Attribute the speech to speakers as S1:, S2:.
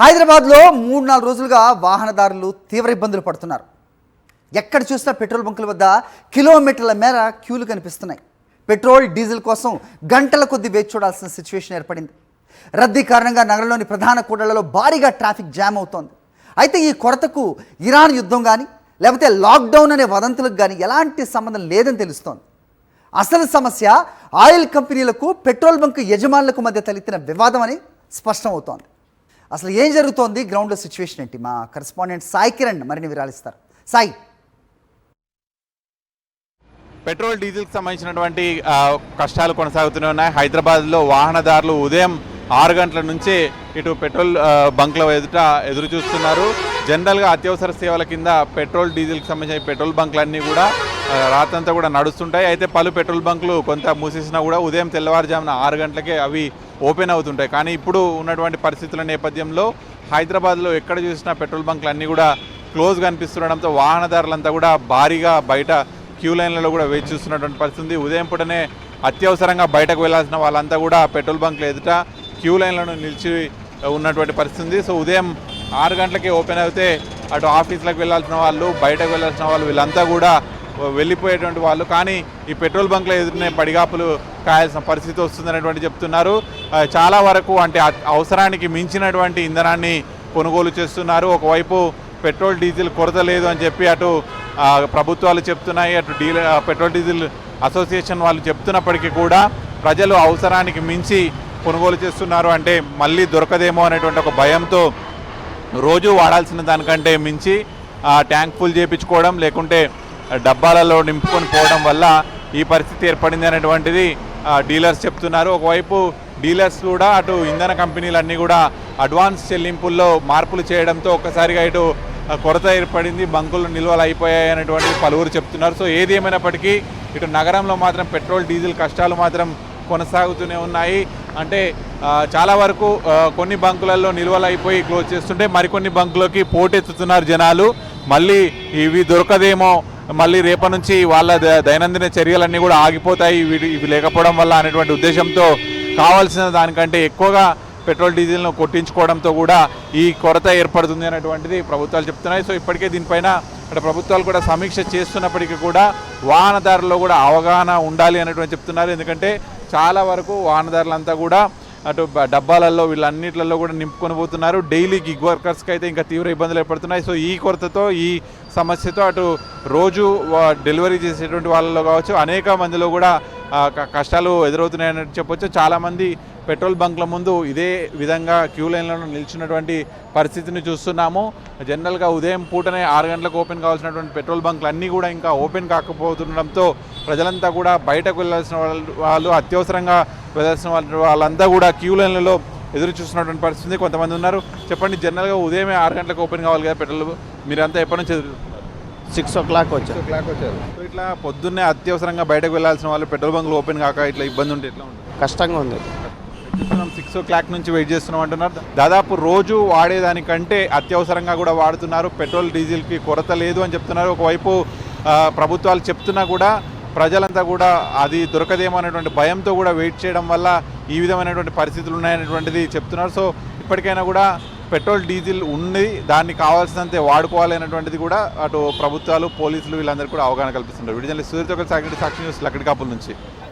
S1: హైదరాబాద్లో 3-4 రోజులుగా వాహనదారులు తీవ్ర ఇబ్బందులు పడుతున్నారు. ఎక్కడ చూసినా పెట్రోల్ బంకుల వద్ద కిలోమీటర్ల మేర క్యూలు కనిపిస్తున్నాయి. పెట్రోల్, డీజిల్ కోసం గంటల కొద్దీ వేచి చూడాల్సిన సిచ్యువేషన్ ఏర్పడింది. రద్దీ కారణంగా నగరంలోని ప్రధాన కూడళ్లలో భారీగా ట్రాఫిక్ జామ్ అవుతోంది. అయితే ఈ కొరతకు ఇరాన్ యుద్ధం కానీ లేకపోతే లాక్డౌన్ అనే వదంతులకు కానీ ఎలాంటి సంబంధం లేదని తెలుస్తోంది. అసలు సమస్య ఆయిల్ కంపెనీలకు, పెట్రోల్ బంక్ యజమానులకు మధ్య తలెత్తిన వివాదం అని స్పష్టమవుతోంది. అసలు ఏం జరుగుతోంది, గ్రౌండ్లో సిచ్యువేషన్ ఏంటి? మా కరెస్పాండెంట్ సాయి కిరణ్ మరిన్ని వివరాలు ఇస్తారు. సాయి,
S2: పెట్రోల్ డీజిల్కి సంబంధించినటువంటి కష్టాలు కొనసాగుతూనే ఉన్నాయి. హైదరాబాద్లో వాహనదారులు ఉదయం 6 గంటల నుంచే ఇటు పెట్రోల్ బంక్ల ఎదురు చూస్తున్నారు. జనరల్గా అత్యవసర సేవల కింద పెట్రోల్, డీజిల్కి సంబంధించిన పెట్రోల్ బంక్లన్నీ కూడా రాత్రంతా కూడా నడుస్తుంటాయి. అయితే పలు పెట్రోల్ బంకులు కొంత మూసేసినా కూడా ఉదయం తెల్లవారుజామున 6 గంటలకే అవి ఓపెన్ అవుతుంటాయి. కానీ ఇప్పుడు ఉన్నటువంటి పరిస్థితుల నేపథ్యంలో హైదరాబాద్లో ఎక్కడ చూసినా పెట్రోల్ బంక్లు అన్నీ కూడా క్లోజ్ కనిపిస్తుండడంతో వాహనదారులంతా కూడా భారీగా బయట క్యూ లైన్లలో కూడా వేచి చూస్తున్నటువంటి పరిస్థితి. ఉదయం పూటనే అత్యవసరంగా బయటకు వెళ్లాల్సిన వాళ్ళంతా కూడా పెట్రోల్ బంక్ల ఎదుట క్యూ లైన్లను నిలిచి ఉన్నటువంటి పరిస్థితి. సో ఉదయం 6 గంటలకే ఓపెన్ అయితే అటు ఆఫీసులకు వెళ్ళాల్సిన వాళ్ళు, బయటకు వెళ్ళాల్సిన వాళ్ళు వీళ్ళంతా కూడా వెళ్ళిపోయేటువంటి వాళ్ళు. కానీ ఈ పెట్రోల్ బంక్ల ఎదురునే పడిగాపులు కాయాల్సిన పరిస్థితి వస్తుందనేటువంటి చెప్తున్నారు. చాలా వరకు అంటే అవసరానికి మించినటువంటి ఇంధనాన్ని కొనుగోలు చేస్తున్నారు. ఒకవైపు పెట్రోల్, డీజిల్ కొరత లేదు అని చెప్పి అటు ప్రభుత్వాలు చెప్తున్నాయి, అటు పెట్రోల్ డీజిల్ అసోసియేషన్ వాళ్ళు చెప్తున్నప్పటికీ కూడా ప్రజలు అవసరానికి మించి కొనుగోలు చేస్తున్నారు. అంటే మళ్ళీ దొరకదేమో అనేటువంటి ఒక భయంతో రోజు వాడాల్సిన దానికంటే మించి ట్యాంక్ ఫుల్ చేయించుకోవడం, లేకుంటే డబ్బాలలో నింపుకొని పోవడం వల్ల ఈ పరిస్థితి ఏర్పడింది అనేటువంటిది డీలర్స్ చెప్తున్నారు. ఒకవైపు డీలర్స్ కూడా అటు ఇంధన కంపెనీలన్నీ కూడా అడ్వాన్స్ చెల్లింపుల్లో మార్పులు చేయడంతో ఒక్కసారిగా ఇటు కొరత ఏర్పడింది, బంకులు నిల్వలు అయిపోయాయి అనేటువంటిది పలువురు చెప్తున్నారు. సో ఏది ఏమైనప్పటికీ ఇటు నగరంలో మాత్రం పెట్రోల్, డీజిల్ కష్టాలు మాత్రం కొనసాగుతూనే ఉన్నాయి. అంటే చాలా వరకు కొన్ని బంకులలో నిల్వలు అయిపోయి క్లోజ్ చేస్తుంటే మరికొన్ని బంకులకి పోటెత్తుతున్నారు జనాలు. మళ్ళీ ఇవి దొరకదేమో, మళ్ళీ రేపటి నుంచి వాళ్ళ దైనందిన చర్యలన్నీ కూడా ఆగిపోతాయి ఇవి లేకపోవడం వల్ల అనేటువంటి ఉద్దేశంతో కావాల్సిన దానికంటే ఎక్కువగా పెట్రోల్, డీజిల్ను కొట్టించుకోవడంతో కూడా ఈ కొరత ఏర్పడుతుంది అనేటువంటిది ప్రభుత్వాలు చెప్తున్నాయి. సో ఇప్పటికే దీనిపైన అక్కడ ప్రభుత్వాలు కూడా సమీక్ష చేస్తున్నప్పటికీ కూడా వాహనదారుల్లో కూడా అవగాహన ఉండాలి అనేటువంటి చెప్తున్నారు. ఎందుకంటే చాలా వరకు వాహనదారులంతా కూడా అటు డబ్బాలలో వీళ్ళన్నిట్లలో కూడా నింపుకొని పోతున్నారు. డైలీ గిగ్ వర్కర్స్కి అయితే ఇంకా తీవ్ర ఇబ్బందులు ఏర్పడుతున్నాయి. సో ఈ కొరతతో, ఈ సమస్యతో అటు రోజు డెలివరీ చేసేటువంటి వాళ్ళలో కావచ్చు అనేక మందిలో కూడా కష్టాలు ఎదురవుతున్నాయని చెప్పొచ్చు. చాలామంది పెట్రోల్ బంక్ల ముందు ఇదే విధంగా క్యూ లైన్లను నిల్చున్నటువంటి పరిస్థితిని చూస్తున్నాము. జనరల్గా ఉదయం పూటనే 6 గంటలకు ఓపెన్ కావాల్సినటువంటి పెట్రోల్ బంక్లు అన్నీ కూడా ఇంకా ఓపెన్ కాకపోతుండడంతో ప్రజలంతా కూడా బయటకు వెళ్ళాల్సిన వాళ్ళు, అత్యవసరంగా వెళ్ళాల్సిన వాళ్ళంతా కూడా క్యూ లైన్లలో ఎదురు చూస్తున్నటువంటి పరిస్థితి కొంతమంది ఉన్నారు. చెప్పండి, జనరల్గా ఉదయమే 6 గంటలకు ఓపెన్ కావాలి కదా పెట్రోల్, మీరంతా ఎప్పటి నుంచి ఎదురు?
S3: 6 o'clock వచ్చారు.
S2: సో ఇట్లా పొద్దున్నే అత్యవసరంగా బయటకు వెళ్ళాల్సిన వాళ్ళు పెట్రోల్ బంకులు ఓపెన్ కాక ఇట్లా ఇబ్బంది ఉంటే ఎట్లా ఉంటుంది?
S3: కష్టంగా ఉంది.
S2: 6 o'clock నుంచి వెయిట్ చేస్తున్నాం అంటున్నారు. దాదాపు రోజు వాడేదానికంటే అత్యవసరంగా కూడా వాడుతున్నారు. పెట్రోల్, డీజిల్కి కొరత లేదు అని చెప్తున్నారు. ఒకవైపు ప్రభుత్వాలు చెప్తున్నా కూడా ప్రజలంతా కూడా అది దొరకదేమో అనేటువంటి భయంతో కూడా వెయిట్ చేయడం వల్ల ఈ విధమైనటువంటి పరిస్థితులు ఉన్నాయనేటువంటిది చెప్తున్నారు. సో ఇప్పటికైనా కూడా పెట్రోల్, డీజిల్ ఉంది, దాన్ని కావాల్సినంతే వాడుకోవాలి అనేటువంటిది కూడా అటు ప్రభుత్వాలు, పోలీసులు వీళ్ళందరూ కూడా అవగాహన కల్పిస్తున్నారు. విడుదల సూర్యతో సాక్షి న్యూస్ లక్కడికాపుల నుంచి.